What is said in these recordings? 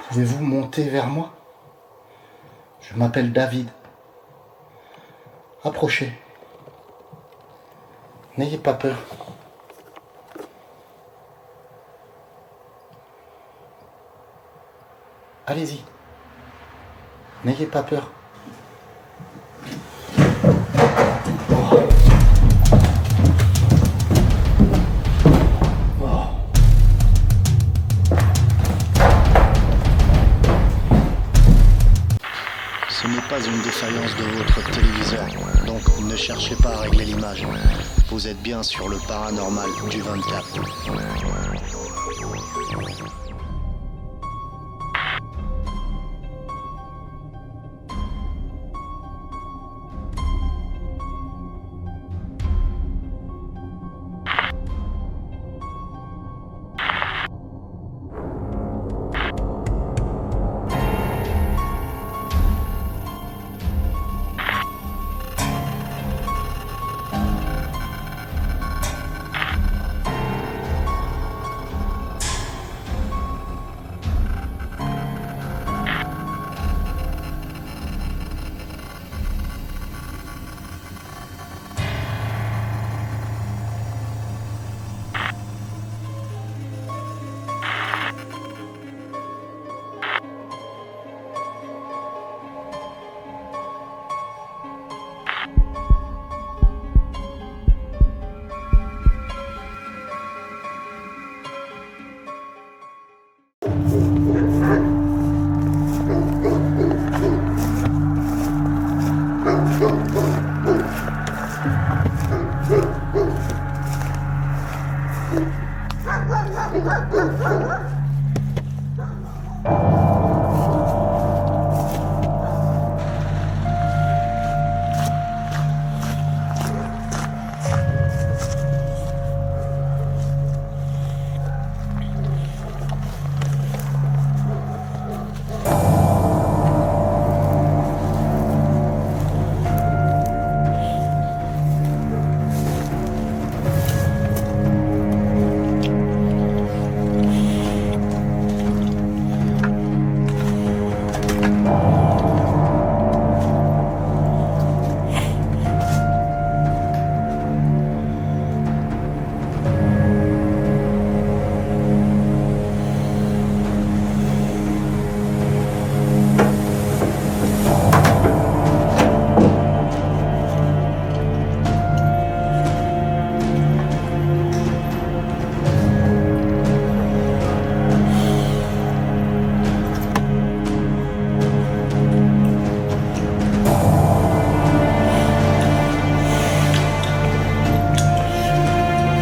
Pouvez-vous monter vers moi? Je m'appelle David. Approchez. N'ayez pas peur. Allez-y. N'ayez pas peur. Ce n'est pas une défaillance de votre téléviseur, donc ne cherchez pas à régler l'image. Vous êtes bien sur le paranormal du 24.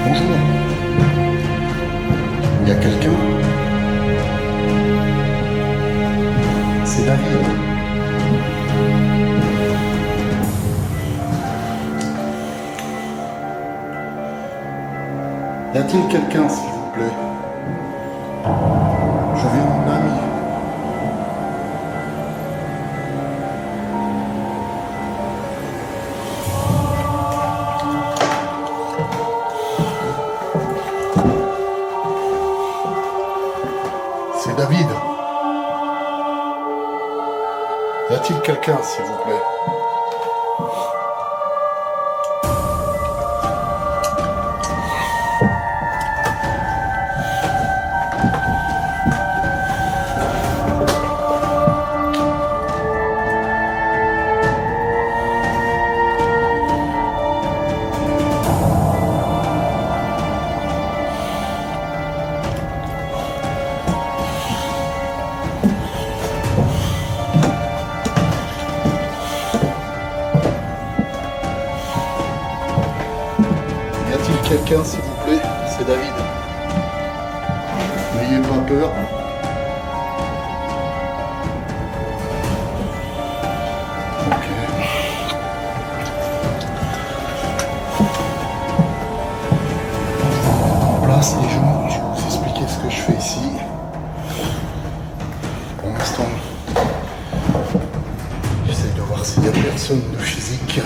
Bonjour. Il y a quelqu'un? C'est David. Y a-t-il quelqu'un, s'il vous plaît? Je veux mon ami. C'est David. Y a-t-il quelqu'un, s'il vous plaît? Y a-t-il quelqu'un, s'il vous plaît? C'est David. N'ayez pas peur. Ok. En place, les gens, je vais vous expliquer ce que je fais ici. Pour l'instant, j'essaie de voir s'il y a personne de physique.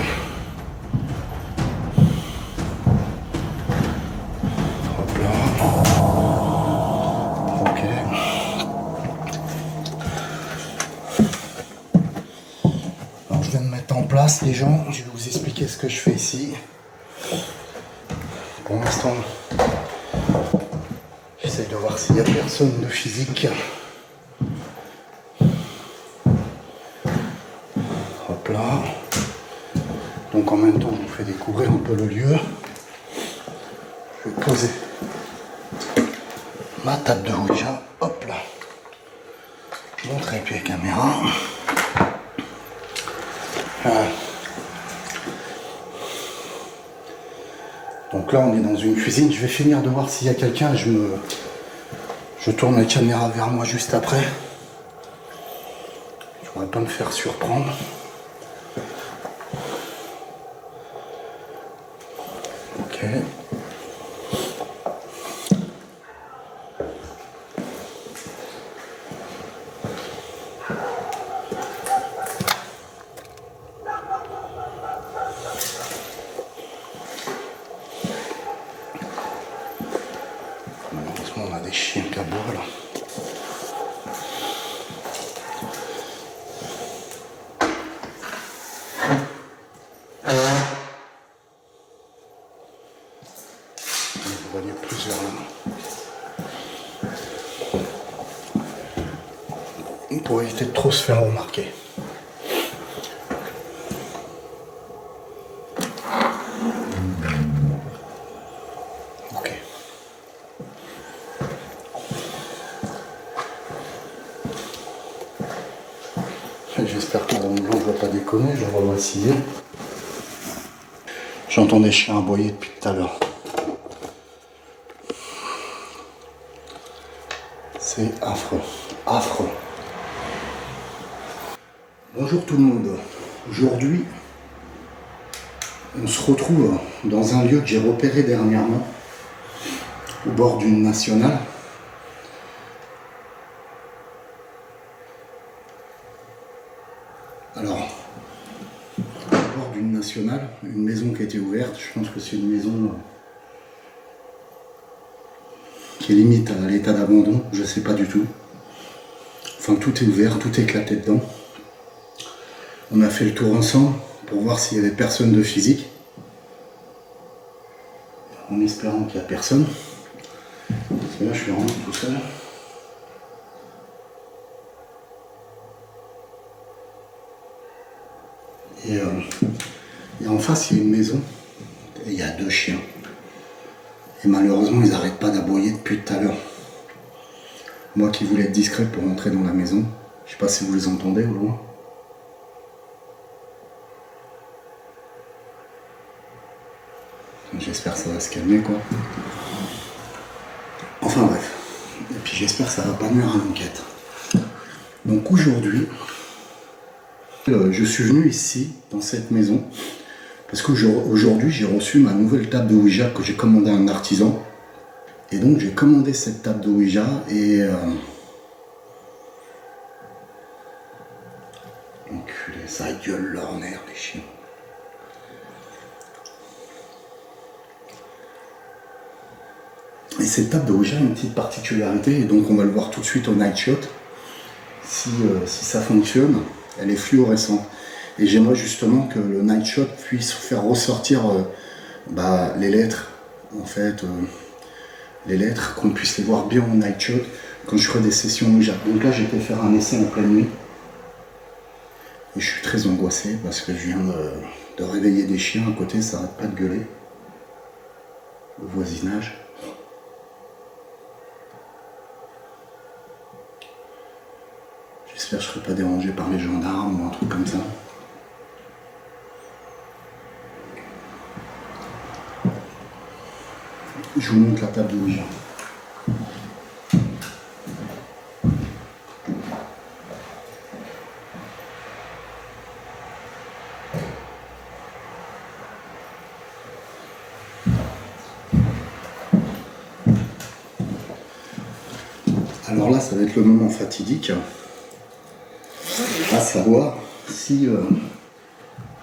Hop là. Ok. place les gens, je vais vous expliquer ce que je fais ici. Pour l'instant, j'essaie de voir s'il n'y a personne de physique. Hop là. Donc en même temps, je vous fais découvrir un peu le lieu. Je vais poser ma table de Ouija. Hop là. Mon trépied caméra. Voilà. Donc là, on est dans une cuisine. Je vais finir de voir s'il y a quelqu'un. Je tourne la caméra vers moi juste après. Je ne voudrais pas me faire surprendre. Ok. Malheureusement, on a des chiens qui aboient là. Vous voyez plusieurs là. Pour éviter de trop se faire remarquer. Ok. J'espère que mon blanc ne va pas déconner, je vais vaciller. J'entends des chiens aboyer depuis tout à l'heure. C'est affreux, affreux. Bonjour tout le monde. Aujourd'hui, on se retrouve dans un lieu que j'ai repéré dernièrement, au bord d'une nationale. Alors, au bord d'une nationale, une maison qui a été ouverte, je pense que c'est une maison qui est limite à l'état d'abandon, je ne sais pas du tout. Enfin, tout est ouvert, tout est éclaté dedans. On a fait le tour ensemble pour voir s'il y avait personne de physique, en espérant qu'il n'y a personne. Parce que là, je suis vraiment tout seul. Et en face, il y a une maison, et il y a 2 chiens. Et malheureusement, ils n'arrêtent pas d'aboyer depuis tout à l'heure. Moi qui voulais être discret pour entrer dans la maison, je ne sais pas si vous les entendez au loin. J'espère que ça va se calmer quoi. Enfin bref. Et puis j'espère que ça va pas nuire à l'enquête. Donc aujourd'hui, je suis venu ici, dans cette maison, parce qu'aujourd'hui j'ai reçu ma nouvelle table de Ouija que j'ai commandé à un artisan. Et donc j'ai commandé cette table de Ouija et... enculé, ça gueule leur nerf les chiens. Et cette table de Ouija a une petite particularité, et donc on va le voir tout de suite au night shot, si ça fonctionne. Elle est fluorescente. Et j'aimerais justement que le night shot puisse faire ressortir les lettres, en fait, les lettres, qu'on puisse les voir bien au night shot quand je ferai des sessions Ouija. Donc là j'ai été faire un essai en pleine nuit, et je suis très angoissé parce que je viens de réveiller des chiens à côté, ça n'arrête pas de gueuler. Le voisinage. J'espère que je ne serai pas dérangé par les gendarmes ou un truc comme ça. Je vous montre la table de Ouija. Alors là, ça va être le moment fatidique, à savoir si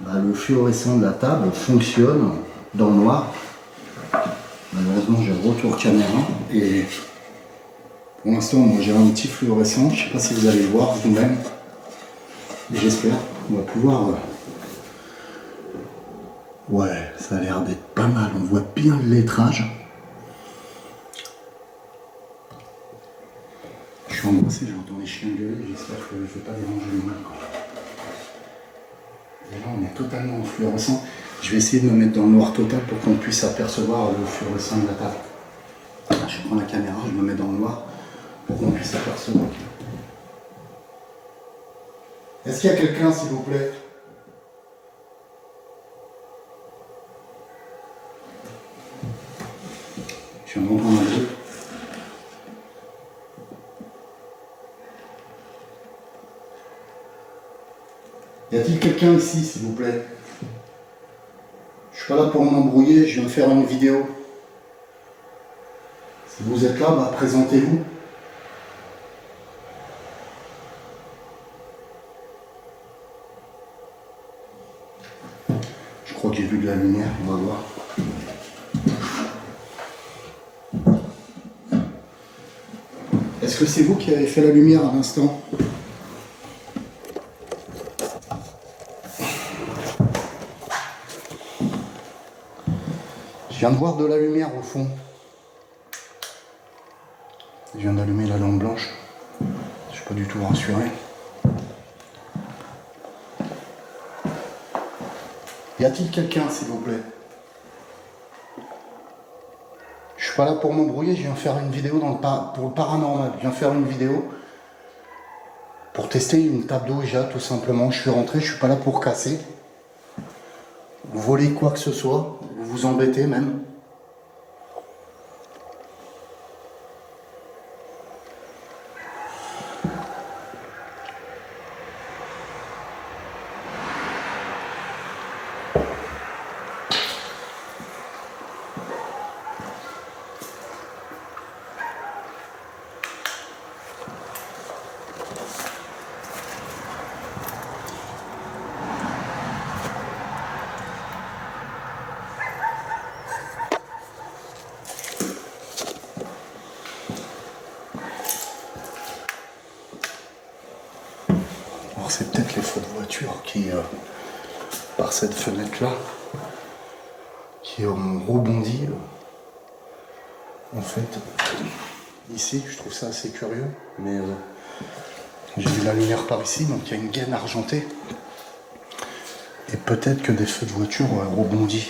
le fluorescent de la table fonctionne dans le noir. Malheureusement, j'ai le retour caméra et pour l'instant, moi j'ai un petit fluorescent. Je ne sais pas si vous allez le voir vous-même. J'espère qu'on va pouvoir Ouais, ça a l'air d'être pas mal. On voit bien le lettrage. Je suis angoissé, j'entends les chiens gueuler. J'espère que je ne vais pas déranger les mains. Et là, on est totalement en fluorescent. Je vais essayer de me mettre dans le noir total pour qu'on puisse apercevoir le fluorescent de la table. Là, je prends la caméra, je me mets dans le noir pour qu'on puisse apercevoir. Est-ce qu'il y a quelqu'un, s'il vous plaît? Je viens d'entendre un bruit. Y a-t-il quelqu'un ici, s'il vous plaît? Je suis pas là pour m'embrouiller, je viens de faire une vidéo. Si vous êtes là, bah, présentez-vous. Je crois que j'ai vu de la lumière, on va voir. Est-ce que c'est vous qui avez fait la lumière à l'instant? Je viens de voir de la lumière au fond. Je viens d'allumer la lampe blanche. Je suis pas du tout rassuré. Y a-t-il quelqu'un, s'il vous plaît? Je suis pas là pour m'embrouiller, je viens faire une vidéo pour le paranormal. Je viens faire une vidéo pour tester une table d'Ouija, tout simplement. Je suis rentré, je suis pas là pour casser. Vous volez quoi que ce soit, vous vous embêtez même. C'est peut-être les feux de voiture qui, par cette fenêtre-là, qui ont rebondi. En fait, ici, je trouve ça assez curieux, mais j'ai vu la lumière par ici, donc il y a une gaine argentée. Et peut-être que des feux de voiture ont rebondi.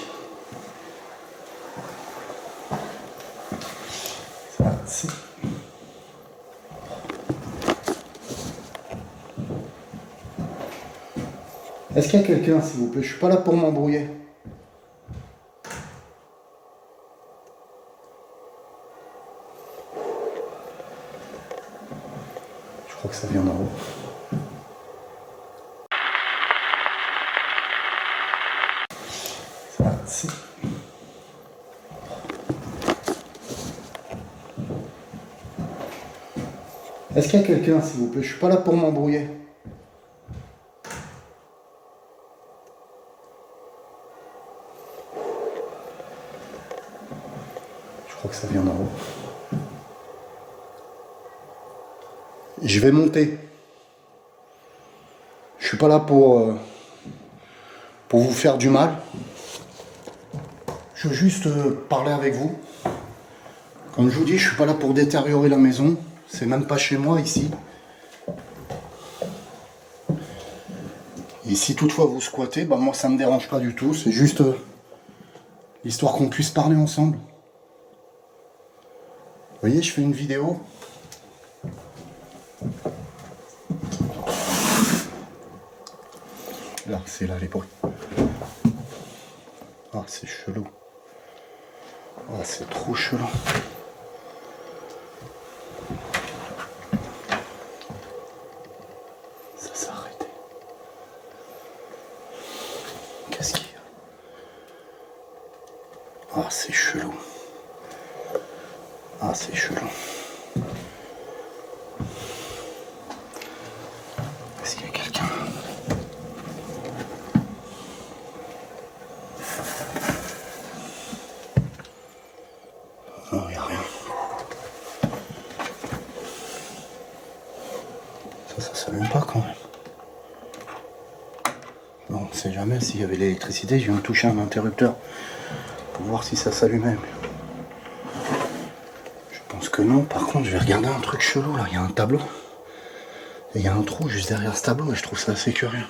Ça, c'est... Est-ce qu'il y a quelqu'un, s'il vous plaît? Je suis pas là pour m'embrouiller. Je crois que ça vient d'en haut. Ça, c'est... Est-ce qu'il y a quelqu'un, s'il vous plaît? Je suis pas là pour m'embrouiller. Je crois que ça vient d'en haut. Je vais monter. Je suis pas là pour vous faire du mal. Je veux juste parler avec vous. Comme je vous dis, je suis pas là pour détériorer la maison. C'est même pas chez moi ici. Et si toutefois vous squattez, bah moi ça me dérange pas du tout. C'est juste histoire qu'on puisse parler ensemble. Vous voyez, je fais une vidéo. Là, c'est là les bruits. Ah, c'est chelou. Ah, c'est trop chelou. Ça s'est arrêté. Qu'est-ce qu'il y a? Ah, c'est chelou. Ah, c'est chelou. Est-ce qu'il y a quelqu'un? Non, il n'y a rien. Ça s'allume pas quand même. Non. On sait jamais s'il y avait l'électricité, je viens de toucher un interrupteur pour voir si ça s'allumait. Je pense que non. Par contre, je vais regarder un truc chelou là. Il y a un tableau. Et il y a un trou juste derrière ce tableau et je trouve ça assez curieux.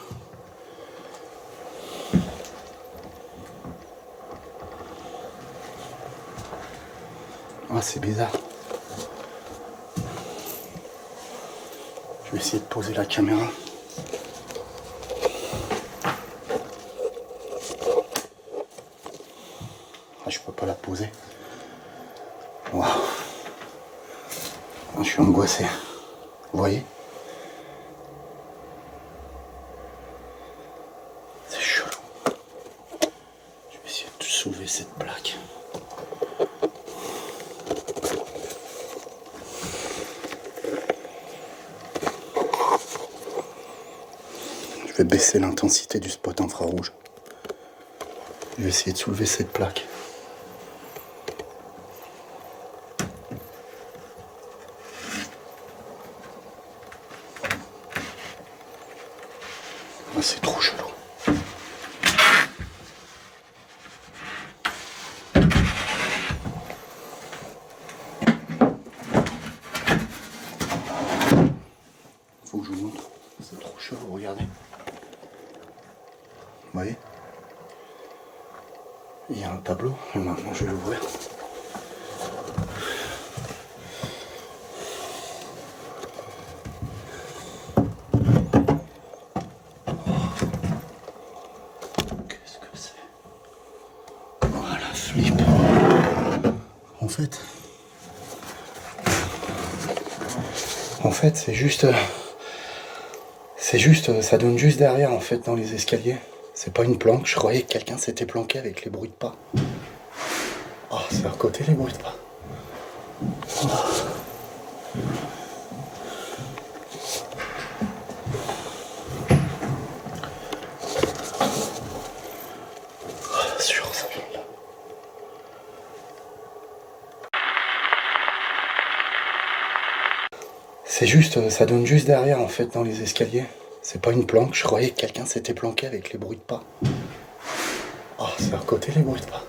Ah, c'est bizarre. Je vais essayer de poser la caméra. Ah, je peux pas la poser. Waouh. Ah, je suis angoissé. Vous voyez? C'est chelou. Je vais essayer de soulever cette plaque. Je vais baisser l'intensité du spot infrarouge. Je vais essayer de soulever cette plaque. Ah, c'est trop chelou. Faut que je vous montre. C'est trop chelou, regardez. Vous voyez? Il y a un tableau, et maintenant je vais l'ouvrir. Qu'est-ce que c'est? Voilà, flip. En fait, c'est juste, ça donne juste derrière, en fait, dans les escaliers. C'est pas une planque, je croyais que quelqu'un s'était planqué avec les bruits de pas. Ah, c'est à côté les bruits de pas. Sûr, ça vient de là. C'est juste, ça donne juste derrière, en fait, dans les escaliers. C'est pas une planque, je croyais que quelqu'un s'était planqué avec les bruits de pas. Ah, c'est à côté les bruits de pas.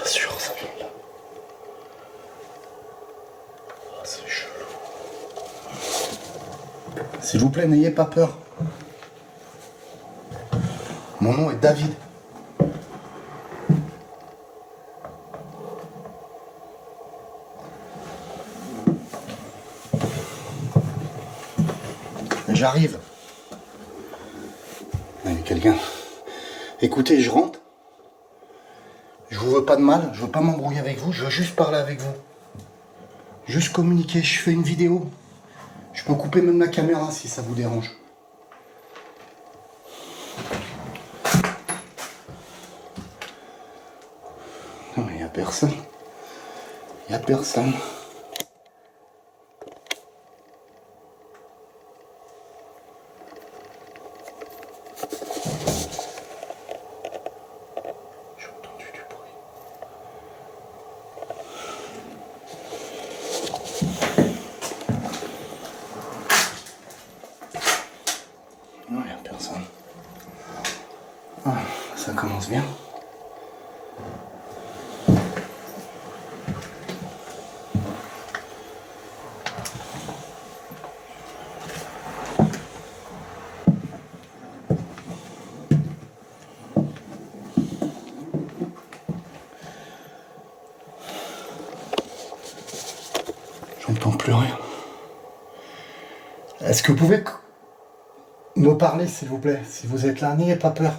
Sûr, ça vient de là. Ah, c'est chelou. S'il vous plaît, n'ayez pas peur. Mon nom est David. J'arrive. Il y a quelqu'un. Écoutez, je rentre. Je vous veux pas de mal, je veux pas m'embrouiller avec vous, je veux juste parler avec vous. Juste communiquer, je fais une vidéo. Je peux couper même la caméra si ça vous dérange. Non mais il n'y a personne. Il n'y a personne. J'ai entendu du bruit. Non, il n'y a personne. Ah, ça commence bien. J'entends plus rien. Est-ce que vous pouvez me parler, s'il vous plaît? Si vous êtes là, n'ayez pas peur.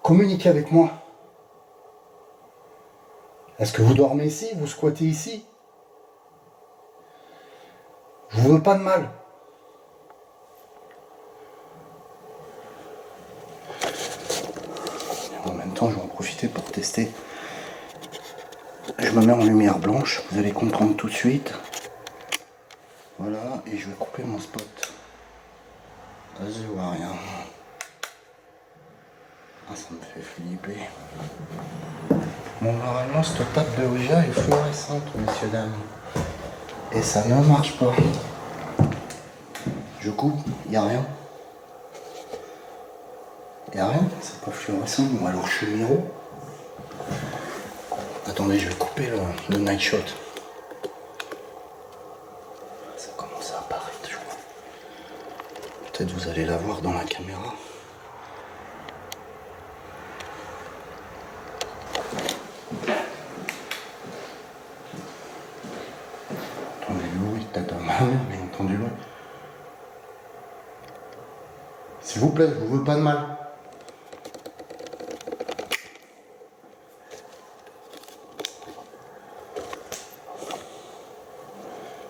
Communiquez avec moi. Est-ce que vous dormez ici? Vous squattez ici? Je vous veux pas de mal. En même temps, je vais en profiter pour tester. Je me mets en lumière blanche, vous allez comprendre tout de suite. Voilà, et je vais couper mon spot. Là, je vois rien. Ah, ça me fait flipper. Bon, normalement, cette table de Ouija est fluorescente, messieurs, dames. Et ça ne marche pas. Je coupe, il n'y a rien. Il n'y a rien, c'est pas fluorescent. Bon, alors je suis miro. Attendez, je vais couper le night shot. Ça commence à apparaître, je crois. Peut-être vous allez la voir dans la caméra. Entendez le bruit, peut-être un mal, mais entendez le bruit. S'il vous plaît, je vous veux pas de mal.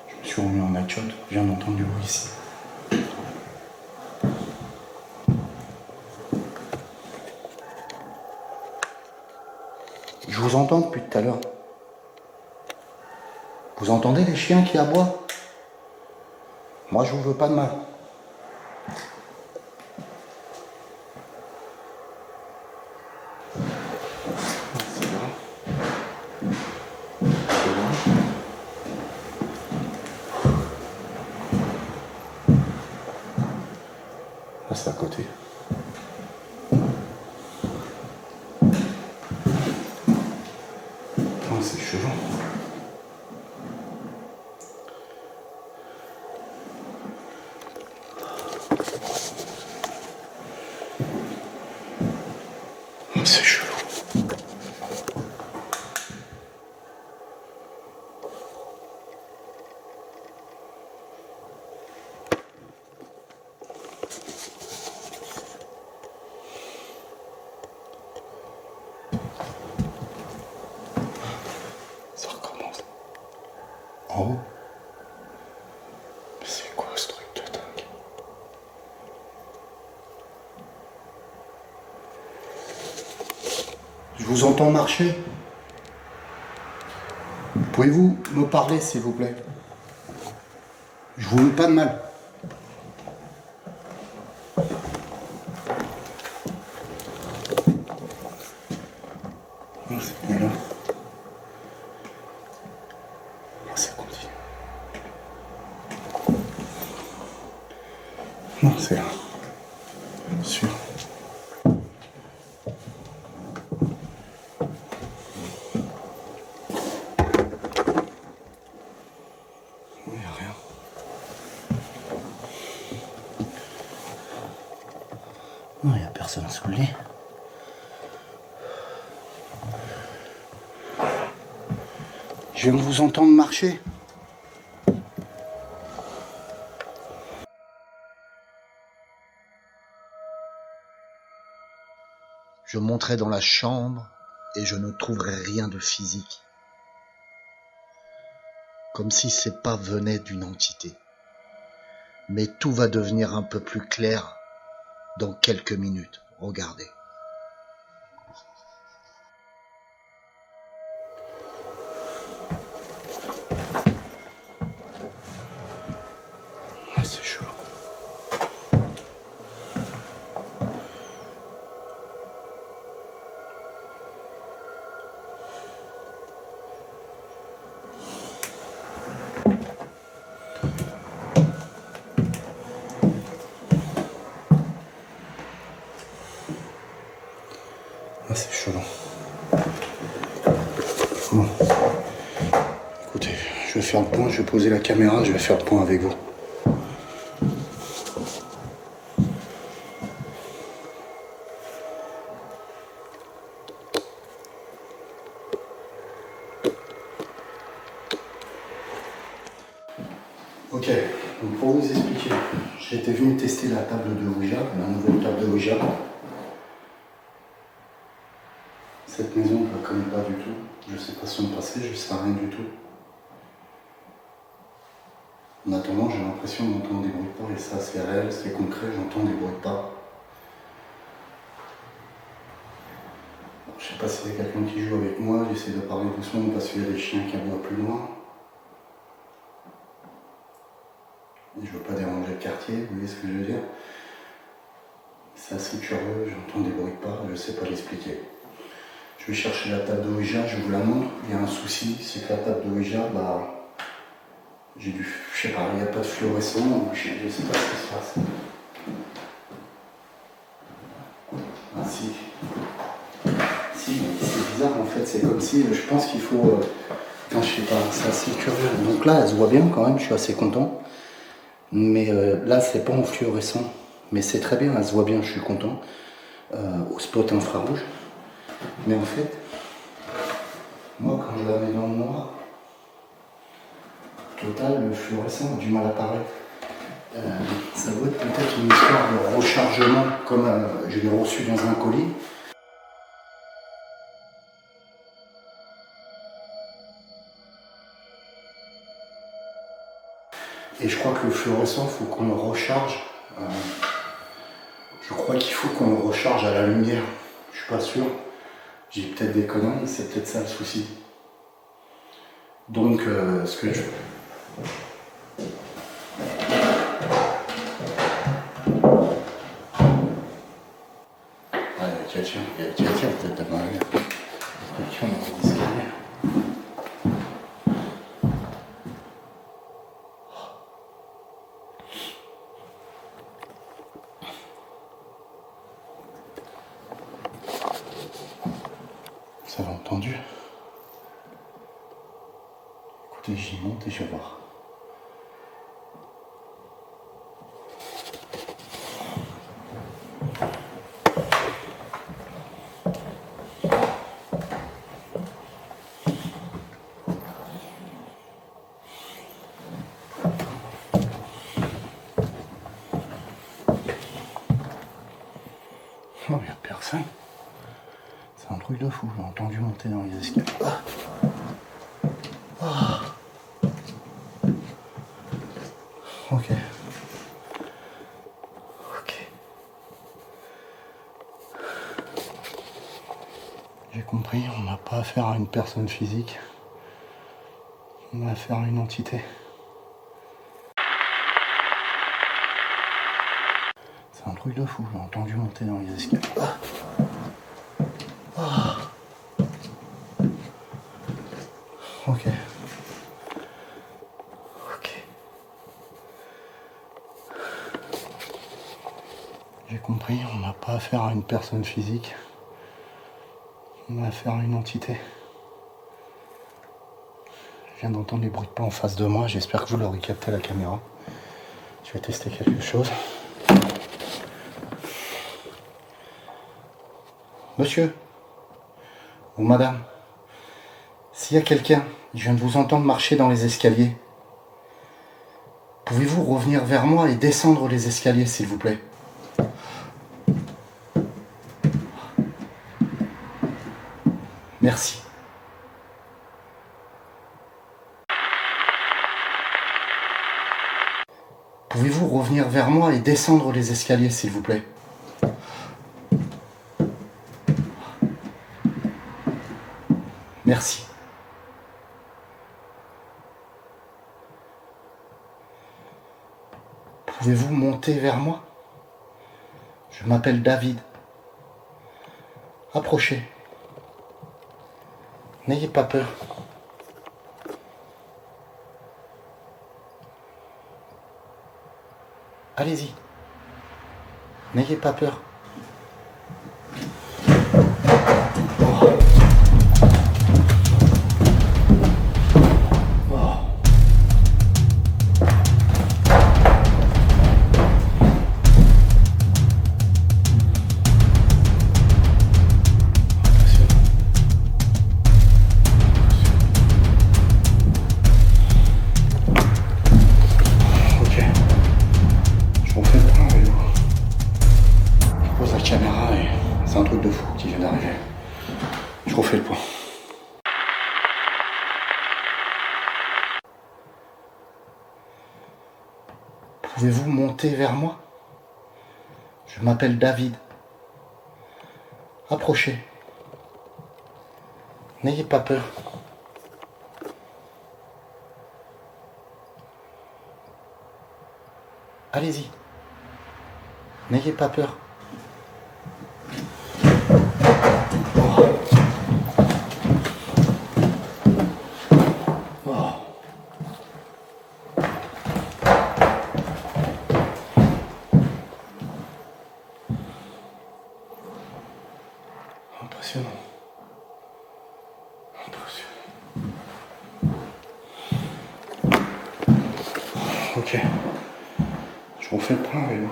Je me suis remis en night shot, je viens d'entendre du bruit ici. Je vous entends depuis tout à l'heure. Vous entendez les chiens qui aboient? Moi, je vous veux pas de mal. C'est là. C'est là. Là, c'est à côté. Oh, c'est chelou. C'est chelou. Ça recommence. En haut. C'est quoi ce truc de dingue? Je vous entends marcher. Pouvez-vous me parler, s'il vous plaît? Je vous veux pas de mal. Non, c'est bien là. Non, ça continue. Non, c'est là. Sûr. Il n'y a rien. Non, il n'y a personne sous le lit. Je viens de vous entendre marcher. Je monterai dans la chambre et je ne trouverai rien de physique. Comme si ces pas venaient d'une entité. Mais tout va devenir un peu plus clair dans quelques minutes. Regardez. Ah, c'est chaud. Ah, c'est chaud. Bon. Écoutez, je vais faire le point, je vais poser la caméra, je vais faire le point avec vous. Ok, donc pour vous expliquer, j'étais venu tester la table de Ouija, la nouvelle table de Ouija. Cette maison, je ne la connais pas du tout. Je ne sais pas son passé, je ne sais rien du tout. En attendant, j'ai l'impression d'entendre des bruits de pas, et ça c'est réel, c'est concret, j'entends des bruits de pas. Je ne sais pas s'il y a quelqu'un qui joue avec moi, j'essaie de parler doucement parce qu'il y a des chiens qui aboient plus loin. Et je ne veux pas déranger le quartier, vous voyez ce que je veux dire? C'est assez curieux, j'entends des bruits de pas, je ne sais pas l'expliquer. Je vais chercher la table de Ouija, je vous la montre. Il y a un souci, c'est que la table de Ouija, je sais pas, il n'y a pas de fluorescent, je ne sais pas ce qui se passe. Ah si. Si, mais c'est bizarre en fait, c'est comme si, je pense qu'il faut... je sais pas, c'est assez curieux. Donc là, elle se voit bien quand même, je suis assez content. Mais là, c'est pas en fluorescent. Mais c'est très bien, elle se voit bien, je suis content. Au spot infrarouge. Mais en fait, moi, quand je la mets dans le noir, total, le fluorescent a du mal à apparaître. Ça doit être peut-être une histoire de rechargement, comme je l'ai reçu dans un colis. Et je crois que le fluorescent, il faut qu'on le recharge. Je crois qu'il faut qu'on le recharge à la lumière. Je suis pas sûr. J'ai peut-être des conneries, c'est peut-être ça le souci. Donc, ce que je... Ah, il y a quelqu'un peut-être devant la lumière. Quelqu'un dans l'escalier. Vous avez entendu? Écoutez, j'y monte et je vais voir. Oh, il n'y a personne. C'est un truc de fou, j'ai entendu monter dans les escaliers. Ok. Ok. J'ai compris, on n'a pas affaire à une personne physique. On a affaire à une entité. C'est un truc de fou, j'ai entendu monter dans les escaliers. Ok. Ok. J'ai compris, on n'a pas affaire à une personne physique. On a affaire à une entité. Je viens d'entendre les bruits de pas en face de moi, j'espère que vous l'aurez capté à la caméra. Je vais tester quelque chose. Monsieur ou madame, s'il y a quelqu'un, je viens de vous entendre marcher dans les escaliers. Pouvez-vous revenir vers moi et descendre les escaliers, s'il vous plaît? Merci. Pouvez-vous revenir vers moi et descendre les escaliers, s'il vous plaît? Merci. Pouvez-vous monter vers moi? Je m'appelle David. Approchez. N'ayez pas peur. Allez-y. N'ayez pas peur. C'est un truc de fou qui vient d'arriver. Je refais le point. Pouvez-vous monter vers moi? Je m'appelle David. Approchez. N'ayez pas peur. Allez-y. N'ayez pas peur. Impressionnant. Ok. Je refais le point avec vous.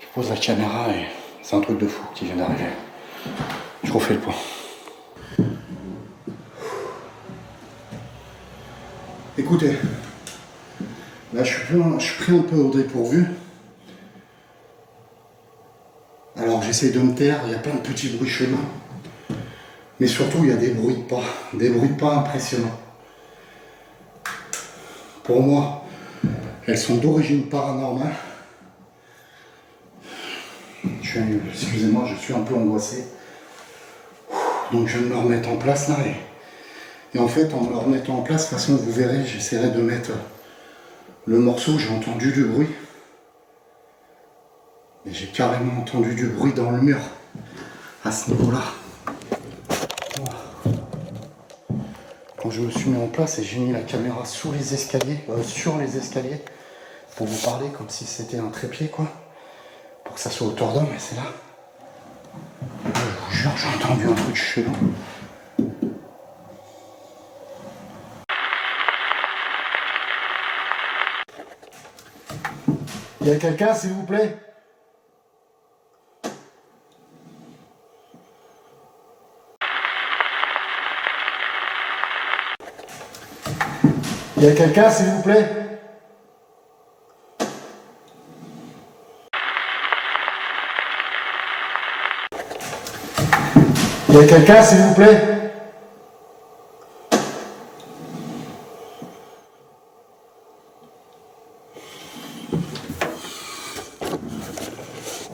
Je pose la caméra et c'est un truc de fou qui vient d'arriver. Je refais le point. Écoutez, là je suis pris un peu au dépourvu. Alors j'essaie de me taire, il y a plein de petits bruits chelous. Mais surtout il y a des bruits de pas impressionnants. Pour moi, elles sont d'origine paranormale. Excusez-moi, je suis un peu angoissé. Donc je vais me remettre en place là. Et en fait, en me remettant en place, de toute façon, vous verrez, j'essaierai de mettre le morceau. J'ai entendu du bruit. Et j'ai carrément entendu du bruit dans le mur. À ce niveau-là. Quand je me suis mis en place et j'ai mis la caméra sous les escaliers, sur les escaliers, pour vous parler comme si c'était un trépied, quoi. Pour que ça soit hauteur d'homme, et c'est là. Je vous jure, j'ai entendu un truc chelou. Il y a quelqu'un, s'il vous plaît? Il y a quelqu'un, s'il vous plaît? Il y a quelqu'un, s'il vous plaît?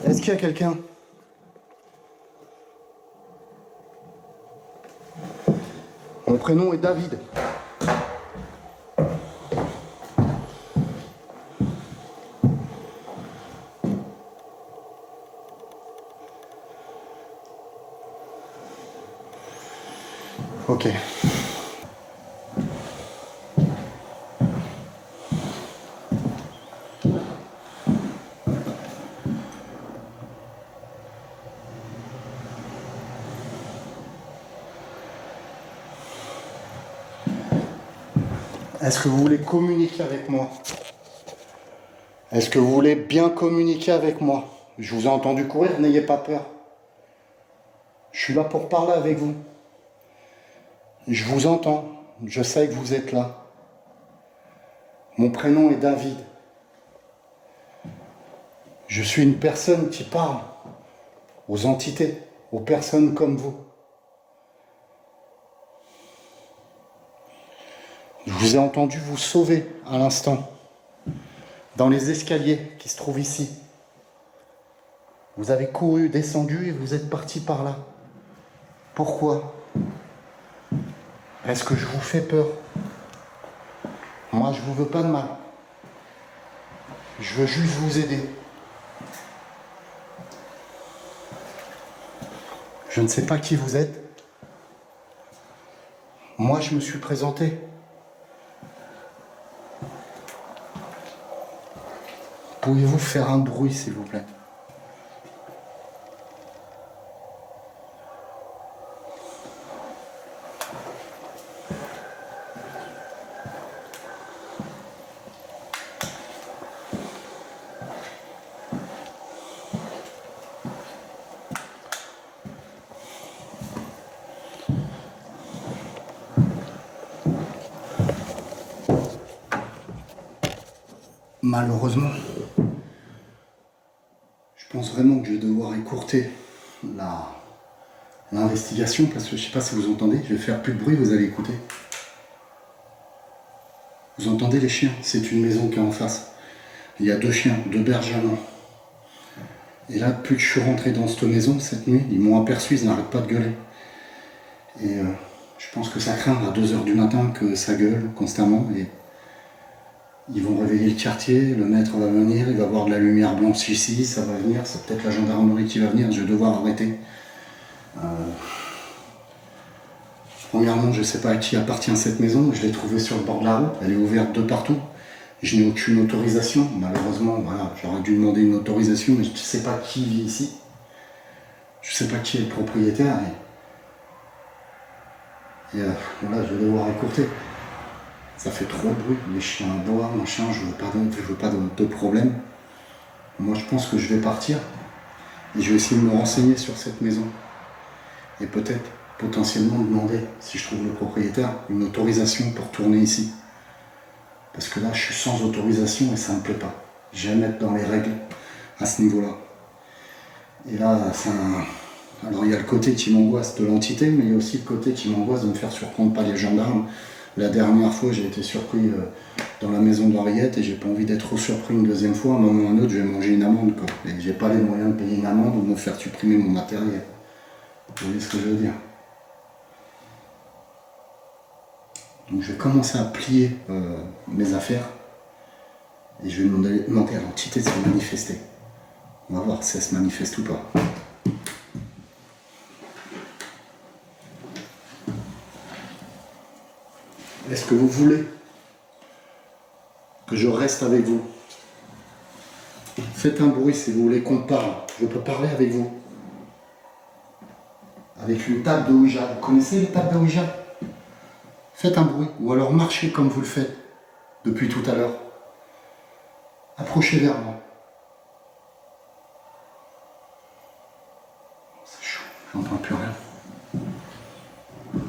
Est-ce qu'il y a quelqu'un? Mon prénom est David. Ok. Est-ce que vous voulez communiquer avec moi? Est-ce que vous voulez bien communiquer avec moi? Je vous ai entendu courir, n'ayez pas peur. Je suis là pour parler avec vous. Je vous entends, je sais que vous êtes là. Mon prénom est David. Je suis une personne qui parle aux entités, aux personnes comme vous. Je vous ai entendu vous sauver à l'instant, dans les escaliers qui se trouvent ici. Vous avez couru, descendu et vous êtes parti par là. Pourquoi? Est-ce que je vous fais peur? Moi, je vous veux pas de mal. Je veux juste vous aider. Je ne sais pas qui vous êtes. Moi, je me suis présenté. Pourriez-vous faire un bruit, s'il vous plaît? Malheureusement, je pense vraiment que je vais devoir écourter l'investigation parce que je ne sais pas si vous entendez, je vais faire plus de bruit, vous allez écouter. Vous entendez les chiens? C'est une maison qui est en face. Il y a 2 chiens, 2 bergers allemands. Et là, depuis que je suis rentré dans cette maison cette nuit, ils m'ont aperçu, ils n'arrêtent pas de gueuler. Et je pense que ça craint à 2 h du matin que ça gueule constamment. Et ils vont réveiller le quartier, le maître va venir, il va voir de la lumière blanche ici, ça va venir, c'est peut-être la gendarmerie qui va venir, je vais devoir arrêter. Premièrement, je ne sais pas à qui appartient cette maison, je l'ai trouvée sur le bord de la route, elle est ouverte de partout. Je n'ai aucune autorisation, malheureusement, voilà, j'aurais dû demander une autorisation, mais je ne sais pas qui vit ici. Je sais pas qui est le propriétaire. Et voilà, je vais devoir écourter. Ça fait trop de bruit, les chiens aboient, machin, je veux pas de problème. Moi je pense que je vais partir et je vais essayer de me renseigner sur cette maison. Et peut-être potentiellement demander, si je trouve le propriétaire, une autorisation pour tourner ici. Parce que là je suis sans autorisation et ça me plaît pas. J'aime être dans les règles à ce niveau-là. Et là, alors il y a le côté qui m'angoisse de l'entité, mais il y a aussi le côté qui m'angoisse de me faire surprendre par les gendarmes. La dernière fois, j'ai été surpris dans la maison d'Henriette et j'ai pas envie d'être surpris une deuxième fois. À un moment ou à un autre, je vais manger une amende, quoi. Et j'ai pas les moyens de payer une amende ou de me faire supprimer mon matériel. Vous voyez ce que je veux dire? Donc je vais commencer à plier mes affaires et je vais demander à l'entité de se manifester. On va voir si elle se manifeste ou pas. Est-ce que vous voulez que je reste avec vous? Faites un bruit si vous voulez qu'on parle. Je peux parler avec vous. Avec une table de Ouija. Vous connaissez les tables de Ouija? Faites un bruit. Ou alors marchez comme vous le faites depuis tout à l'heure. Approchez vers moi. C'est chaud. J'entends plus rien.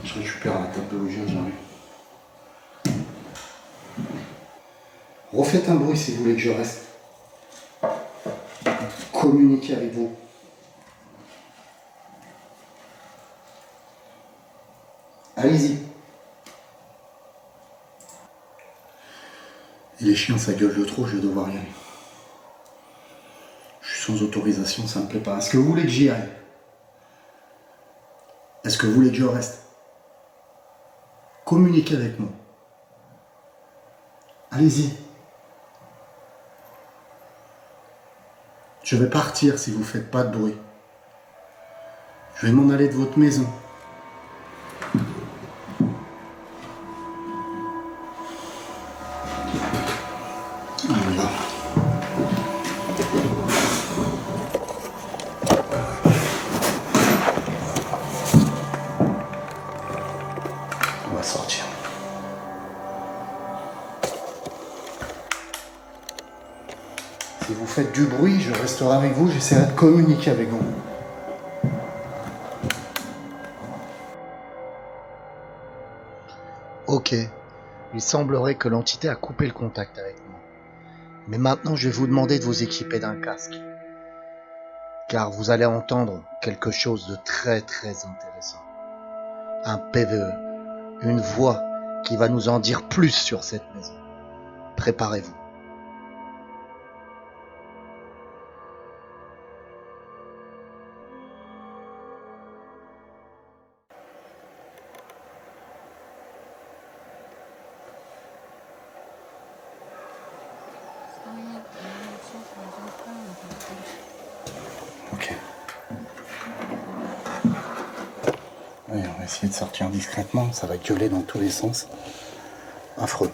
Je récupère la table de Ouija, j'arrive. Refaites un bruit si vous voulez que je reste. Communiquez avec vous. Allez-y. Et les chiens, ça gueule de trop, je vais devoir y aller. Je suis sans autorisation, ça me plaît pas. Est-ce que vous voulez que j'y aille? Est-ce que vous voulez que je reste? Communiquez avec moi. Allez-y. Je vais partir si vous ne faites pas de bruit. Je vais m'en aller de votre maison. Voilà. On va sortir. Si vous faites du bruit, je resterai avec vous, j'essaierai de communiquer avec vous. Ok, il semblerait que l'entité a coupé le contact avec moi. Mais maintenant, je vais vous demander de vous équiper d'un casque. Car vous allez entendre quelque chose de très très intéressant. Un PVE, une voix qui va nous en dire plus sur cette maison. Préparez-vous. Ok. Oui, on va essayer de sortir discrètement, ça va gueuler dans tous les sens. Affreux.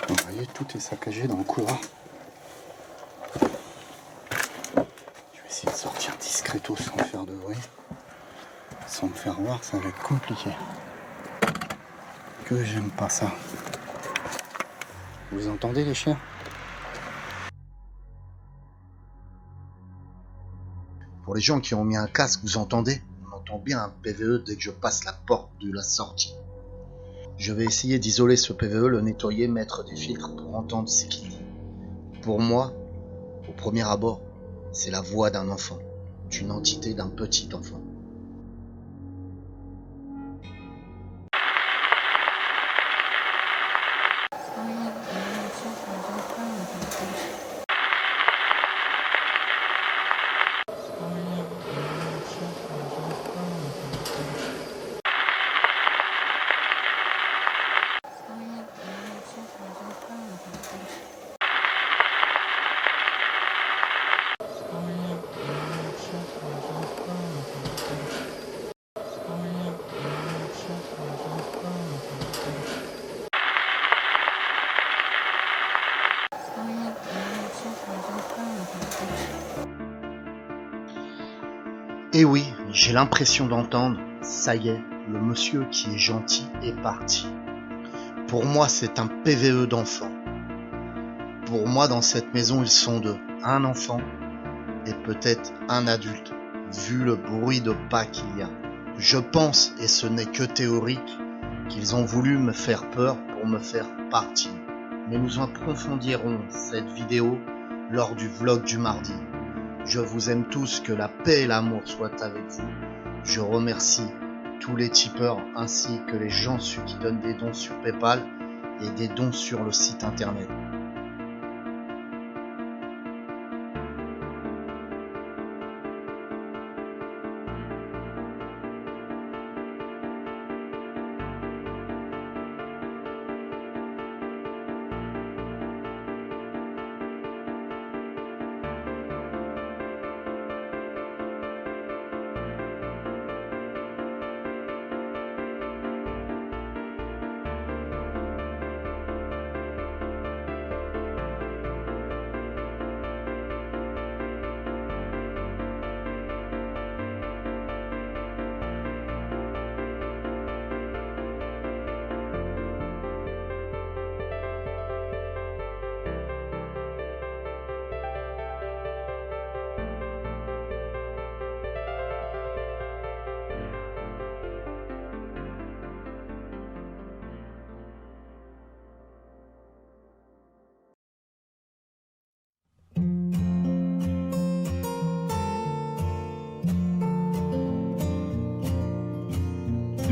Vous voyez, tout est saccagé dans le couloir. Je vais essayer de sortir discretos sans faire de bruit. Sans me faire voir, ça va être compliqué. Que j'aime pas ça. Vous entendez les chiens? Pour les gens qui ont mis un casque, vous entendez? On entend bien un PVE dès que je passe la porte de la sortie. Je vais essayer d'isoler ce PVE, le nettoyer, mettre des filtres pour entendre ce qu'il dit. Pour moi, au premier abord, c'est la voix d'un enfant, d'une entité, d'un petit enfant. Et oui, j'ai l'impression d'entendre, ça y est, le monsieur qui est gentil est parti. Pour moi, c'est un PVE d'enfant. Pour moi, dans cette maison, ils sont deux. Un enfant et peut-être un adulte, vu le bruit de pas qu'il y a. Je pense, et ce n'est que théorique, qu'ils ont voulu me faire peur pour me faire partir. Mais nous approfondirons cette vidéo lors du vlog du mardi. Je vous aime tous, que la paix et l'amour soient avec vous. Je remercie tous les tipeurs ainsi que les gens qui donnent des dons sur PayPal et des dons sur le site internet.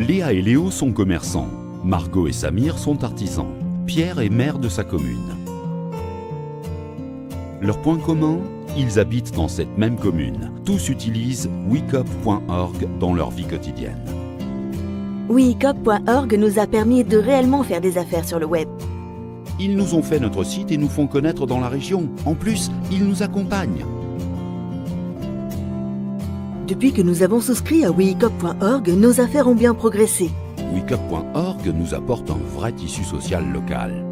Léa et Léo sont commerçants. Margot et Samir sont artisans. Pierre est maire de sa commune. Leur point commun, ils habitent dans cette même commune. Tous utilisent wekup.org dans leur vie quotidienne. wekup.org nous a permis de réellement faire des affaires sur le web. Ils nous ont fait notre site et nous font connaître dans la région. En plus, ils nous accompagnent. Depuis que nous avons souscrit à wekup.org, nos affaires ont bien progressé. wekup.org nous apporte un vrai tissu social local.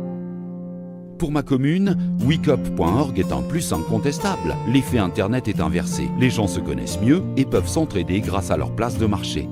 Pour ma commune, wekup.org est un plus incontestable. L'effet Internet est inversé. Les gens se connaissent mieux et peuvent s'entraider grâce à leur place de marché.